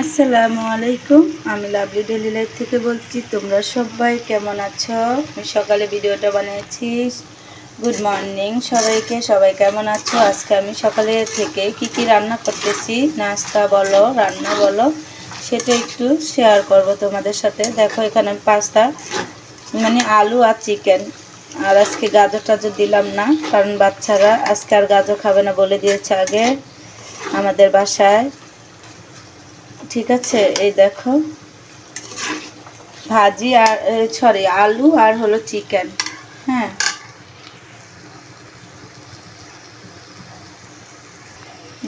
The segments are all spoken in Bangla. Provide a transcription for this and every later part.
আসসালামু আলাইকুম। আমি লাভলি ডেইলি লাইফ থেকে বলছি। তোমরা সবাই কেমন আছো? আমি সকালে ভিডিওটা বানিয়েছি। গুড মর্নিং সবাইকে। সবাই কেমন আছো? আজকে আমি সকালে থেকে কি রান্না করতেছি, নাস্তা বলো রান্না বলো, সেটা একটু শেয়ার করব তোমাদের সাথে। দেখো এখানে আমি পাস্তা মানে আলু আর চিকেন, আর আজকে গাজর টাজর দিলাম না, কারণ বাচ্চারা আজকে আর গাজর খাবে না বলে দিয়েছে আগে আমাদের বাসায়। ঠিক আছে, এই দেখো ভাজি আর সরি আলু আর হলো চিকেন। হ্যাঁ,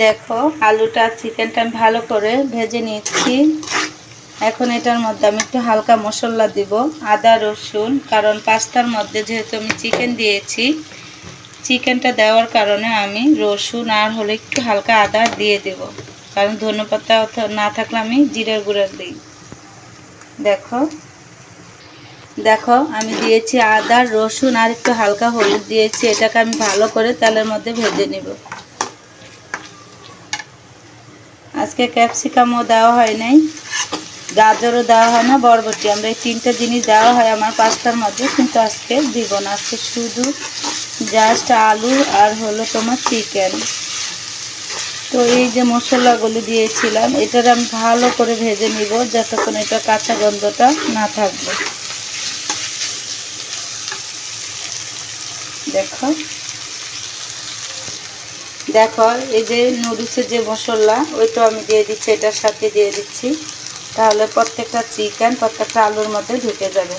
দেখো আলুটা চিকেনটা আমি ভালো করে ভেজে নিচ্ছি। এখন এটার মধ্যে আমি একটু হালকা মশলা দিব, আদা রসুন, কারণ পাস্তার মধ্যে যেহেতু আমি চিকেন দিয়েছি, চিকেনটা দেওয়ার কারণে আমি রসুন আর হলো একটু হালকা আদা দিয়ে দেব, কারণ ধনেপাতা না থাকলে আমি জিরার গুঁড়া দিই। দেখো দেখো আমি দিয়েছি আদা রসুন আর একটু হালকা হলুদ দিয়েছি। এটাকে আমি ভালো করে তেলের মধ্যে ভেজে নিব। আজকে ক্যাপসিকামও দেওয়া হয় নাই, গাজরও দেওয়া হয় না, বরবটি, আমরা এই তিনটা জিনিস দেওয়া হয় আমার পাস্তার মধ্যে, কিন্তু আজকে দিব না। আজকে শুধু জাস্ট আলু আর হলো তোমার চিকেন। তো এই যে মশলাগুলো দিয়েছিলাম, এটার আমি ভালো করে ভেজে নিব যতক্ষণ এটা কাঁচা গন্ধটা না থাকবে। দেখো দেখো এই যে নুডলসের যে মশলা, ওইটা আমি দিয়ে দিচ্ছি, এটার সাথে দিয়ে দিচ্ছি, তাহলে প্রত্যেকটা চিকেন প্রত্যেকটা আলুর মধ্যে ঢুকে যাবে।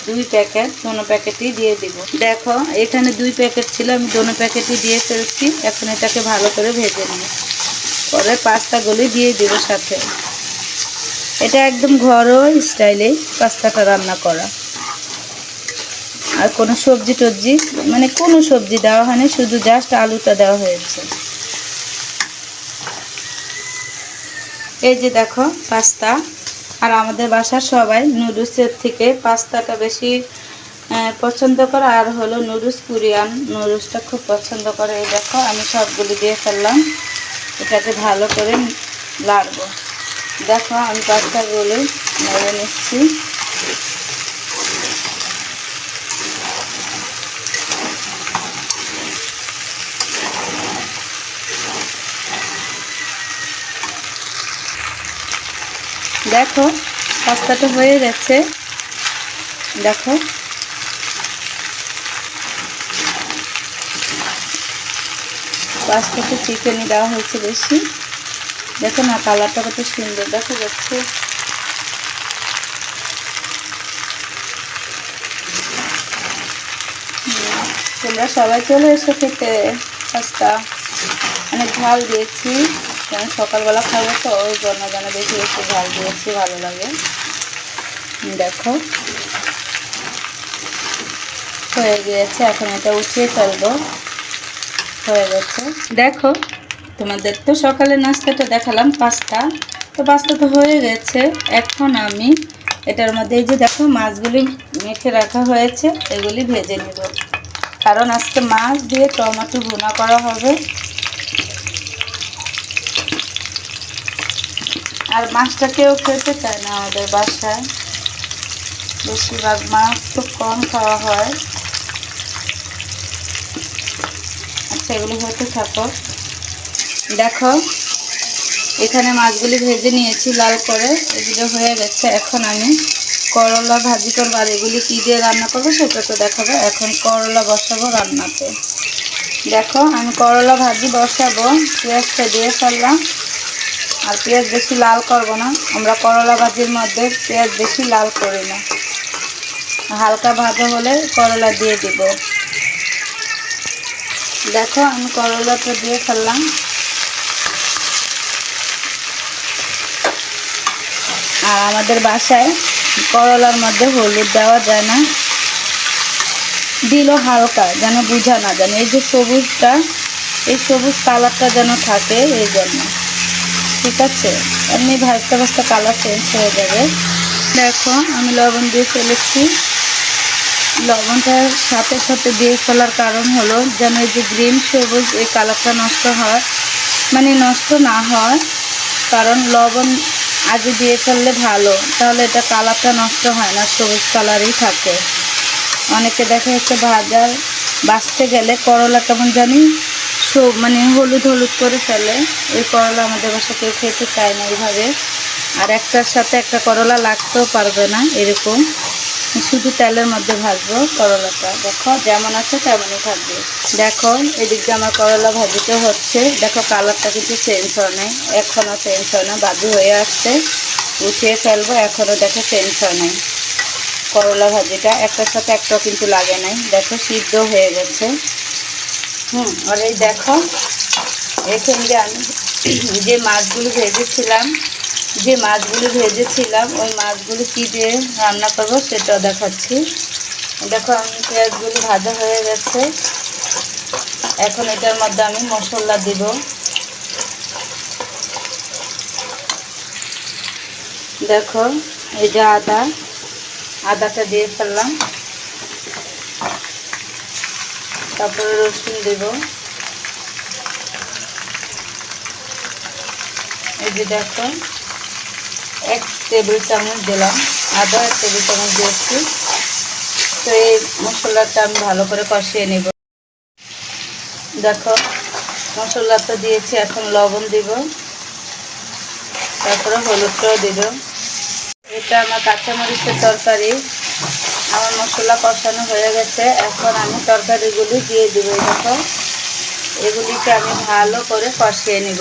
2 প্যাকেট, দোনো প্যাকেটই দিয়ে দিব। দেখো এখানে 2 প্যাকেট ছিল, আমি দোনো প্যাকেটই দিয়ে ফেলছি। এখন এটাকে ভালো করে ভেজে নিই, পরে পাস্তাগুলি দিয়ে দিব সাথে। এটা একদম ঘরোয়া স্টাইলে পাস্তাটা রান্না করা, আর কোনো সবজি টবজি মানে কোনো সবজি দেওয়া হয়নি, শুধু জাস্ট আলুটা দেওয়া হয়েছে। এই যে দেখো পাস্তা, আর আমাদের বাসার সবাই নুডলসের থেকে পাস্তাটা বেশি পছন্দ করে, আর হলো নুডলস, কোরিয়ান নুডলসটা খুব পছন্দ করে। এই দেখো আমি সবগুলি দিয়ে ফেললাম, এটাকে ভালো করে লাড়বো। দেখো আমি পাস্তাগুলো নেড়ে নিচ্ছি। দেখো পাস্তাটা হয়ে গেছে। দেখো পাস্তাতে চিকেনই দেওয়া হয়েছে বেশি। দেখো না কালারটা কত সুন্দর দেখা যাচ্ছে। তোমরা সবাই চলে এসো খেতে পাস্তা। অনেক ঝাল দিয়েছি, কারণ সকালবেলা খাবো তো, ওই জন্য যেন বেশি বেশি ঝাল দিয়েছি, ভালো লাগে। দেখো হয়ে গিয়েছে, এখন এটা উঠিয়ে ফেলবো। হয়ে গেছে। দেখো তোমাদের তো সকালে নাস্তাটা দেখালাম পাস্তা, তো পাস্তা তো হয়ে গেছে। এখন আমি এটার মধ্যে এই যে দেখো মাছগুলি মেখে রাখা হয়েছে, এগুলি ভেজে নেব, কারণ আজকে মাছ দিয়ে টমেটো ভুনা করা হবে। আর মাছটা কেউ খেতে চায় না আমাদের বাসায়, বেশিরভাগ মাছ খুব কম খাওয়া হয়। আচ্ছা এগুলি হতে থাকো। দেখো এখানে মাছগুলি ভেজে নিয়েছি লাল করে, এগুলো হয়ে গেছে। এখন আমি করলা ভাজি করবো, আর এগুলি কী দিয়ে রান্না করবো সেটা তো দেখাবো। এখন করলা বসাবো রান্নাতে। দেখো আমি করলা ভাজি বসাবো, পেঁয়াজটা দিয়ে ফেললাম। আর পেঁয়াজ বেশি লাল করব না, আমরা করলা ভাজির মধ্যে পেঁয়াজ বেশি লাল করি না, হালকা ভাজা হলে করলা দিয়ে দিব। দেখো আমি করলাটা দিয়ে ফেললাম। আর আমাদের বাসায় করলার মধ্যে হলুদ দেওয়া যায় না, দিল হালকা যেন বোঝা না জানে, এই যে সবুজটা, এই সবুজ কালারটা যেন থাকে, এই জন্য। ঠিক আছে, এমনি ভাজতে ভাজতে কালার চেঞ্জ হয়ে যাবে। দেখো আমি লবণ দিয়ে ফেলেছি। লবণটার সাথে সাথে দিয়ে ফেলার কারণ হলো যেন এই যে গ্রিন সবুজ এই কালারটা নষ্ট হয়, মানে নষ্ট না হয়, কারণ লবণ আগে দিয়ে ফেললে ভালো, তাহলে এটা কালারটা নষ্ট হয় না, সবুজ কালারই থাকে। অনেকে দেখা যাচ্ছে বাছতে গেলে করলা কেমন জানি মানে হলুদ হলুদ করে ফেলে। এই করলা আমাদের বাসা কেউ খেতে চায় না এইভাবে, আর একটার সাথে একটা করলা লাগতেও পারবে না। এরকম শুধু তেলের মধ্যে ভাজবো করলাটা, দেখো যেমন আছে তেমনই থাকবে। দেখো এদিক দিয়ে আমার করলা ভাজিতে হচ্ছে, দেখো কালারটা কিন্তু চেঞ্জ হয় নাই, এখনও চেঞ্জ হয় না, ভাজি হয়ে আসছে, উঠিয়ে ফেলবো। এখনও দেখো চেঞ্জ হয় নাই করলা ভাজিটা, একটার সাথে একটাও কিন্তু লাগে নাই, দেখো সিদ্ধ হয়ে গেছে। আর এই দেখো এখান দিয়ে আমি যে মাছগুলো ভেজেছিলাম ওই মাছগুলো কী দিয়ে রান্না করবো সেটাও দেখাচ্ছি। দেখো আমি পেঁয়াজগুলো ভাজা হয়ে গেছে, এখন এটার মধ্যে আমি মশলা দিব। দেখো এই যে আদাটা দিয়ে ফেললাম, তারপরে রসুন দেব। এই যে দেখো 1 টেবিল চামচ দিলাম আদা, 1 টেবিল চামচ দিয়েছি। তো এই মশলাটা আমি ভালো করে কষিয়ে নেব। দেখো মশলাটা দিয়েছি, এখন লবণ দিব, তারপরে হলুদটাও দিব। এটা আমার কাঁচামরিচের তরকারি, আমার মশলা কষানো হয়ে গেছে, এখন আমি তরকারিগুলি দিয়ে দিব। দেখো এগুলিকে আমি ভালো করে কষিয়ে নেব।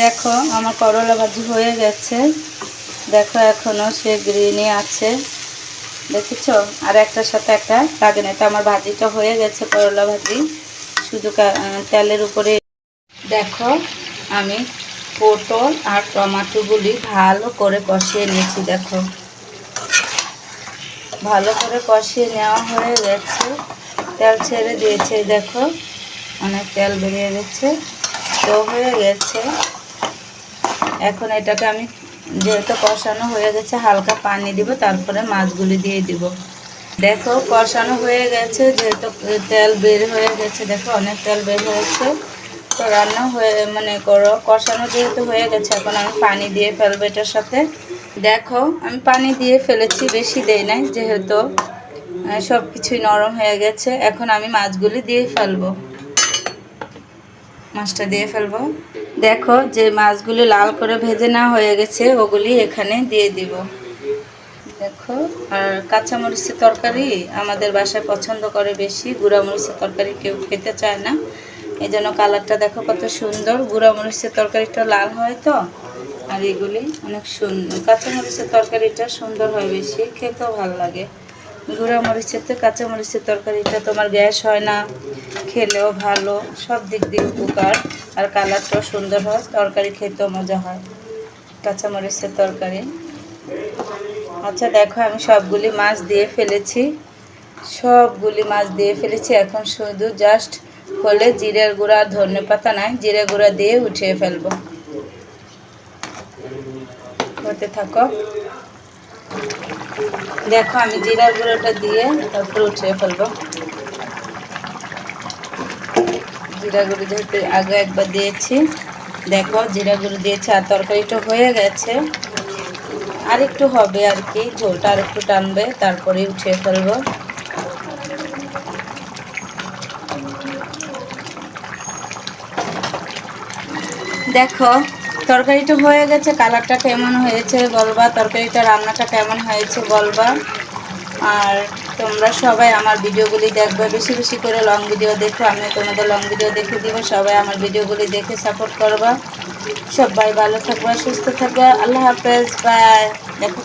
দেখো আমার করলা ভাজি হয়ে গেছে, দেখো এখনও সে গ্রিনই আছে, দেখেছো? আর একটার সাথে একটা লাগে না। এটা আমার ভাজিটা হয়ে গেছে, করলা ভাজি, শুধু তেলের উপরে। দেখো আমি পটল আর টমেটোগুলি ভালো করে কষিয়ে নিয়েছি। দেখো ভালো করে কষিয়ে নেওয়া হয়ে গেছে, তেল ছেড়ে দিয়েছে, দেখো অনেক তেল বেরিয়ে গেছে, তো হয়ে গেছে। এখন এটাকে আমি যেহেতু কষানো হয়ে গেছে হালকা পানি দিব, তারপরে মাছগুলি দিয়ে দিব। দেখো কষানো হয়ে গেছে, যেহেতু তেল বের হয়ে গেছে, দেখো অনেক তেল বের হয়েছে, তো রান্না হয়ে কষানো যেহেতু হয়ে গেছে, এখন আমি পানি দিয়ে ফেলবো এটার সাথে। দেখো আমি পানি দিয়ে ফেলেছি, বেশি দেই নাই, যেহেতু সব কিছুই নরম হয়ে গেছে। এখন আমি মাছগুলি দিয়ে ফেলবো, মাছটা দিয়ে ফেলবো। দেখো যে মাছগুলি লাল করে ভেজে নেওয়া হয়ে গেছে, ওগুলি এখানে দিয়ে দিব। দেখো আর কাঁচামরিচের তরকারি আমাদের বাসায় পছন্দ করে বেশি, গুঁড়ামরিচের তরকারি কেউ খেতে চায় না, এই জন্য কালারটা দেখো কত সুন্দর। গুঁড়ামরিচের তরকারিটা লাল হয় তো, আর এগুলি অনেক সুন্দর। কাঁচামরিচের তরকারিটা সুন্দর হয় বেশি, খেতেও ভালো লাগে। গুঁড়ামরিচের তো কাঁচামরিচের তরকারিটা তোমার গ্যাস হয় না, খেলেও ভালো, সব দিক দিয়ে উপকার, আর কালারটাও সুন্দর হয়, তরকারি খেতেও মজা হয় কাঁচামরিচের তরকারি। আচ্ছা দেখো আমি সবগুলি মাছ দিয়ে ফেলেছি, এখন শুধু জাস্ট হলে জিরের গুঁড়া আর ধনে পাতা নাই, জিরে গুঁড়া দিয়ে উঠিয়ে ফেলবো। হতে থাকো। দেখো আমি জিরার গুঁড়োটা দিয়ে তারপর উঠিয়ে ফেলবো। জিরা গুঁড়ো যেহেতু আগে একবার দিয়েছি, দেখো জিরা গুঁড়ো দিয়েছি, আর তরকারিটা হয়ে গেছে, আর একটু হবে আর কি, ঝোলটা আর একটু টানবে, তারপরে উঠিয়ে ফেলবো। দেখো তরকারিটা হয়ে গেছে, কালারটা কেমন হয়েছে বলবা, তরকারিটা রান্নাটা কেমন হয়েছে বলবা। আর তোমরা সবাই আমার ভিডিওগুলি দেখবে, বেশি বেশি করে লং ভিডিও দেখো, আমি তোমাদের লং ভিডিও দেখে দিব। সবাই আমার ভিডিওগুলি দেখে সাপোর্ট করবা। সবাই ভালো থাকবা, সুস্থ থাকবা, আল্লাহ হাফেজ, বাই। দেখো